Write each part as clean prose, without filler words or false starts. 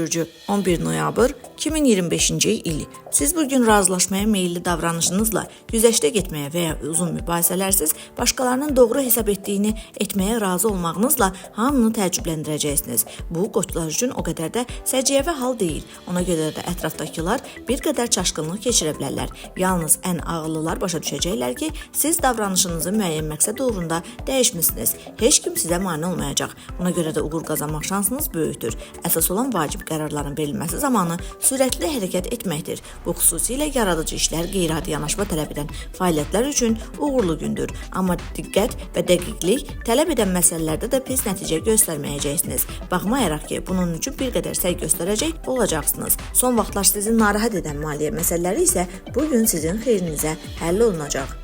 bürcü 11 noyabr 2025-ci il. Siz bugün razılaşmaya meyilli davranışınızla güzəştə getməyə və ya uzun mübahisələrsiz başqalarının doğru hesab etməyə razı olmağınızla hamını təəccübləndirəcəksiniz. Bu, qoçlar üçün o qədər də səciyyəvi hal deyil. Ona görə də ətrafdakılar bir qədər çaşqınlıq keçirə bilərlər. Yalnız ən ağıllılar başa düşəcəklər ki, siz davranışınızı müəyyən məqsəd uğrunda dəyişmisiniz. Heç kim sizə mane olmayacaq. Buna görə də uğur qazanmaq şansınız böyükdür. Əsas olan vacib qərarların verilməsi zamanı sürətli hərəkət etməkdir. Bu xüsusilə yaradıcı işlər, qeyri-adi yanaşma tələb edən fəaliyyətlər üçün uğurlu gündür. Amma diqqət və dəqiqlik tələb edən məsələlərdə də pis nəticə göstərməyəcəksiniz. Baxmayaraq ki, bunun üçün bir qədər səy göstərəcək olacaqsınız. Son vaxtlar sizi narahat edən maliyyə məsələləri isə bugün sizin xeyrinizə həll olunacaq.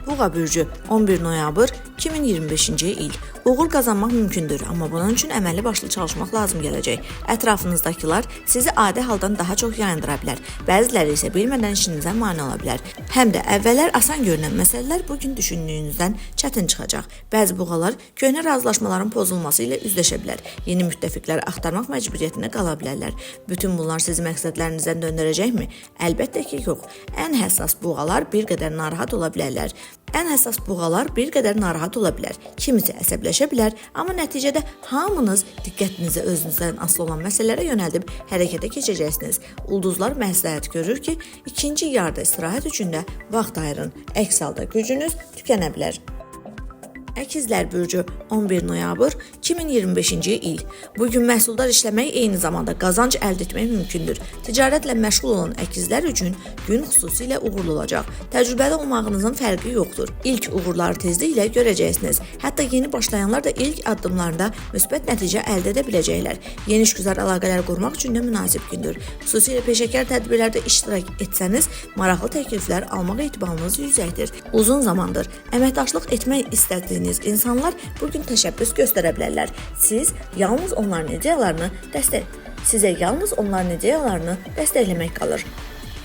Buğa bürcü 11 noyabr 2025-ci il. Uğur qazanmaq mümkündür, amma bunun üçün əməlli başlı çalışmaq lazım gələcək. Ətrafınızdakılar sizi adi haldan daha çox yayındıra bilər. Bəziləri isə bilmədən işinizə mane ola bilər. Həm də əvvəllər asan görünən məsələlər bugün düşündüyünüzdən çətin çıxacaq. Bəzi buğalar köhnə razılaşmaların pozulması ilə üzləşə bilər. Yeni müttəfiqləri axtarmaq məcburiyyətinə qala bilərlər. Bütün bunlar sizi məqsədlərinizdən döndərəcəkmi? Əlbəttə ki, yox. Ən həssas buğalar bir qədər narahat ola bilərlər. Kimisi əsəbləşə bilər, amma nəticədə hamınız diqqətinizi özünüzdən asılı olan məsələlərə yönəldib hərəkətə keçəcəksiniz. Ulduzlar məsləhət görür ki, ikinci yarda istirahət üçün də vaxt ayırın. Əks halda gücünüz tükənə bilər. Əkizlər bürcü 11 noyabr 2025-ci il. Bugün məhsuldar işləmək eyni zamanda qazanc əldə etmək mümkündür. Ticarətlə məşğul olan əkizlər üçün gün xüsusilə uğurlu olacaq. Təcrübəli olmağınızın fərqi yoxdur. İlk uğurları tezliklə görəcəksiniz. Hətta yeni başlayanlar da ilk addımlarında müsbət nəticə əldə edə biləcəklər. Yeni işgüzar əlaqələr qurmaq üçün də münasib gündür. Xüsusilə peşəkar tədbirlərdə iştirak etsəniz, maraqlı təkliflər almaq ehtimalınız yüksəkdir. Uzun zamandır əməkdaşlıq etmək istədiyiniz insanlar bugün təşəbbüs göstərə bilərlər. Sizə yalnız onların ideyalarını dəstəkləmək qalır.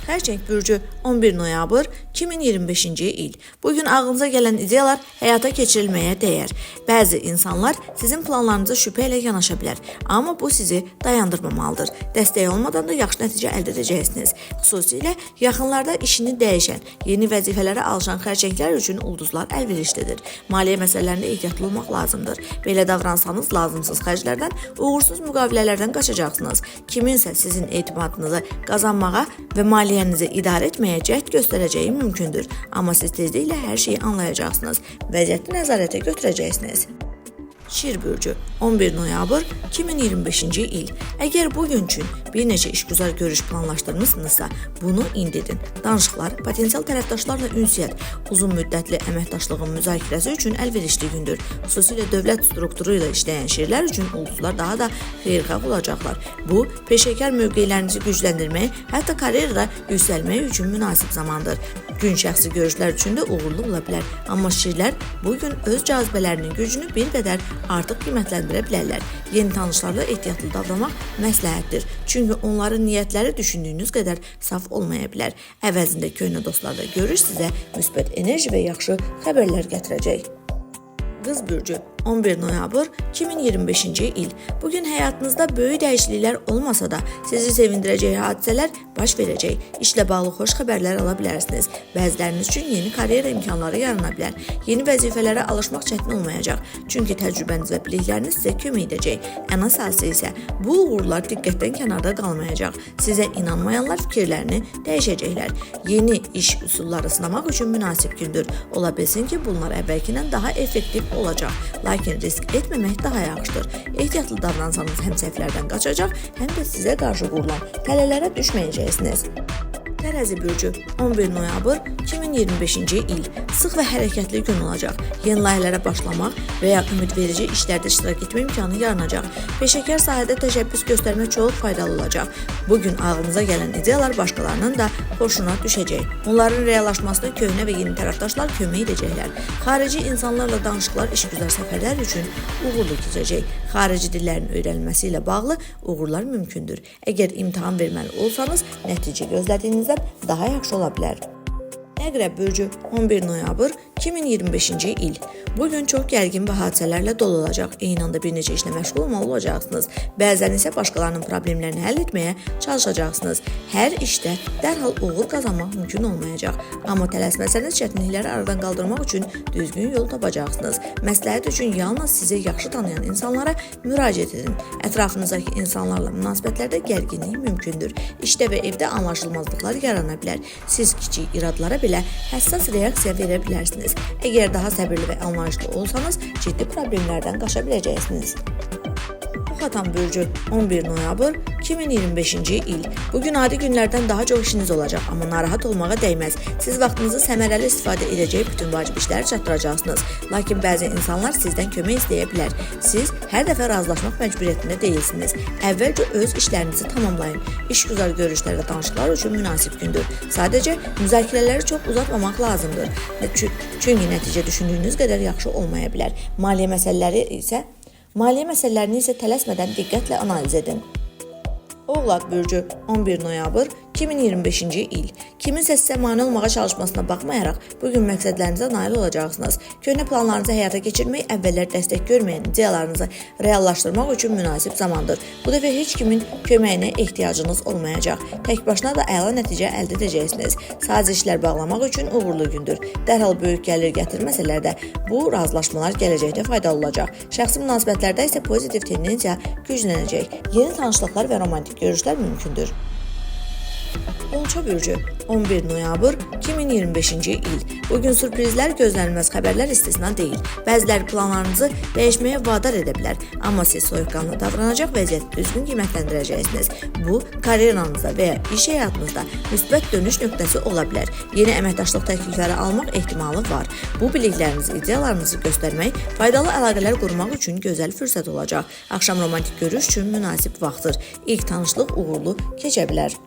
Xərçəng bürcü 11 noyabr 2025-ci il. Bugün ağlınıza gələn ideyalar həyata keçirilməyə dəyər. Bəzi insanlar sizin planlarınıza şübhə ilə yanaşa bilər, amma bu sizi dayandırmamalıdır. Dəstək olmadan da yaxşı nəticə əldə edəcəksiniz. Xüsusilə yaxınlarda işini dəyişən, yeni vəzifələrə alışan xərçənglər üçün ulduzlar əlverişlidir. Maliyyə məsələlərində ehtiyatlı olmaq lazımdır. Belə davransanız lazımsız xərclərdən, uğursuz müqavilələrdən qaçacaqsınız. Kiminsə sizin etimadınızı qazanmağa və maliyyənizi idarə etməyə cəhd göstərəcəyi mümkündür. Amma siz tezliklə hər şeyi anlayacaqsınız. Vəziyyəti nəzarətə götürəcəksiniz. Şir bürcü 11 noyabr 2025-ci il. Əgər bugün üçün bir neçə işgüzar görüş planlaşdırmısınızsa, bunu indi edin. Danışıqlar, potensial tərəfdaşlarla ünsiyyət, uzun müddətli əməkdaşlığın müzakirəsi üçün əlverişli gündür. Xüsusilə dövlət strukturu ilə işləyən şirlər üçün ulduzlar daha da xeyirxah olacaqlar. Bu, peşəkar mövqelərinizi gücləndirməyə, hətta karyerada yüksəlmək üçün münasib zamandır. Gün şəxsi görüşlər üçün də uğurlu ola bilər. Amma şirlər bugün öz cazibələrinin gücünü bir qədər artıq qiymətləndirə bilərlər. Yeni tanışlarla ehtiyatlı davranmaq məsləhətdir. Çünki onların niyyətləri düşündüyünüz qədər saf olmaya bilər. Əvəzində köhnə dostlarla görüş sizə müsbət enerji və yaxşı xəbərlər gətirəcək. Qız bürcü 11 noyabr 2025-ci il. Bugün həyatınızda böyük dəyişikliklər olmasa da sizi sevindirəcək hadisələr baş verəcək. İşlə bağlı xoş xəbərlər ala bilərsiniz. Bəziləriniz üçün yeni karyera imkanları yarana bilər. Yeni vəzifələrə alışmaq çətin olmayacaq. Çünki təcrübəniz və bilikləriniz sizə kömək edəcək. Ən əsası isə bu uğurlar diqqətdən kənarda qalmayacaq. Sizə inanmayanlar fikirlərini dəyişəcəklər. Yeni iş üsulları sınamaq üçün münasib gündür. Ola bilsin ki, bunlar əvvəlkindən daha effektiv olacaq. Lakin risk etməmək daha yaxşıdır. Ehtiyatlı davransanız həm səhvlərdən qaçacaq, həm də sizə qarşı qurulan tələlərə düşməyəcəksiniz. Tərəzi bürcü 11 noyabr 2025-ci il. Sıx və hərəkətli gün olacaq. Yeni layihələrə başlamaq və ya ümidverici işlərdə iştirak etmə imkanı yaranacaq. Peşəkar sahədə təşəbbüs göstərmək çox faydalı olacaq. Bugün ağlınıza gələn ideyalar başqalarının da xoşuna düşəcək. Onların reallaşmasına köhnə və yeni tərəfdaşlar kömək edəcəklər. Xarici insanlarla danışıqlar işgüzar səfərlər üçün uğurlu keçəcək. Xarici dillərin öyrənilməsi ilə bağlı uğurlar mümkündür. Əgər imtahan verməli olsanız, nəticə gözlədiyinizdən daha yaxşı ola bilər. Əqrəb bürcü 11 noyabr 2025-ci il. Bugün çox gərgin və hadisələrlə dolu olacaq. Eyni anda bir neçə işlə məşğul olacaqsınız. Bəzən isə başqalarının problemlərini həll etməyə çalışacaqsınız. Hər işdə dərhal uğur qazanmaq mümkün olmayacaq. Amma tələsməsəniz çətinlikləri aradan qaldırmaq üçün düzgün yol tapacaqsınız. Məsləhət üçün yalnız sizi yaxşı tanıyan insanlara müraciət edin. Ətrafınızdakı insanlarla münasibətlərdə gərginlik mümkündür. İşdə və evdə anlaşılmazlıqlar yarana bilər. Siz kiçik iradlara belə həssas reaksiya verə bilərsiniz. Əgər daha səbirli və anlayışlı olsanız, ciddi problemlərdən qaça biləcəksiniz. Xatan bürcü 11 noyabr 2025-ci il. Bugün adi günlərdən daha çox işiniz olacaq, amma narahat olmağa dəyməz. Siz vaxtınızı səmərəli istifadə edəcək bütün vacib işləri çatdıracaqsınız. Lakin bəzi insanlar sizdən kömək istəyə bilər. Siz hər dəfə razılaşmaq məcburiyyətində deyilsiniz. Əvvəlcə öz işlərinizi tamamlayın. İşgüzar görüşlər və danışıqlar üçün münasib gündür. Sadəcə müzakirələri çox uzatmamaq lazımdır. Çünki nəticə düşündüyünüz qədər yaxşı olmaya bilər. Maliyyə məsələlərini isə tələsmədən diqqətlə analiz edin. Oğlaq bürcü 11 noyabr 2025-ci il. Kiminsə sizə mane olmağa çalışmasına baxmayaraq, bugün məqsədlərinizə nail olacaqsınız. Köhnə planlarınızı həyata keçirmək əvvəllər dəstək görməyən ideyalarınızı reallaşdırmaq üçün münasib zamandır. Bu dəfə heç kimin köməyinə ehtiyacınız olmayacaq. Tək başına da əla nəticə əldə edəcəksiniz. Sazişlər bağlamaq üçün uğurlu gündür. Dərhal böyük gəlir gətirməsələr də bu razılaşmalar gələcəkdə faydalı olacaq. Şəxsi münasibətlərdə isə pozitiv tendensiya güclənəcək. Yeni tanışlıqlar və romantik görüşlər mümkündür. Qolça bürcü 11 noyabr 2025-ci il. Bugün sürprizlər, gözlənilməz xəbərlər istisna deyil. Bəziləri planlarınızı dəyişməyə vadar edə bilər, amma siz soyuqqanlı davranacaq, vəziyyəti düzgün qiymətləndirəcəksiniz. Bu, karyeranızda və ya iş həyatınızda müsbət dönüş nöqtəsi ola bilər. Yeni əməkdaşlıq təklifləri almaq ehtimalı var. Bu biliklərinizi, ideyalarınızı göstərmək, faydalı əlaqələr qurmaq üçün gözəl fürsət olacaq. Axşam romantik görüş üçün münasib vaxtdır. İlk tanışlıq uğurlu keçə bilər.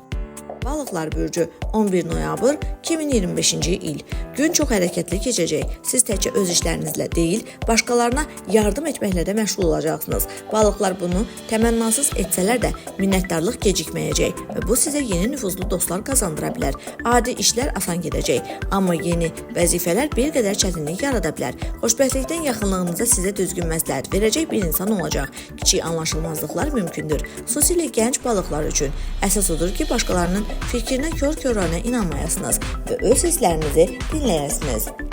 Balıqlar bürcü 11 noyabr 2025-ci il. Gün çox hərəkətli keçəcək. Siz təkcə öz işlərinizlə deyil, başqalarına yardım etməklə də məşğul olacaqsınız. Balıqlar bunu təmənnasız etsələr də minnətdarlıq gecikməyəcək və bu sizə yeni nüfuzlu dostlar qazandıra bilər. Adi işlər asan gedəcək, amma yeni vəzifələr bir qədər çətinlik yarada bilər. Xoşbəxtlikdən yaxınlığınızda sizə düzgün məsləhət verəcək bir insan olacaq. Kiçik anlaşılmazlıqlar mümkündür. Xüsusilə gənc balıqlar üçün. Əsas odur ki, başqalarının fikrinə kör-körənə inanmayasınız və öz hisslərinizi dinləyəsiniz.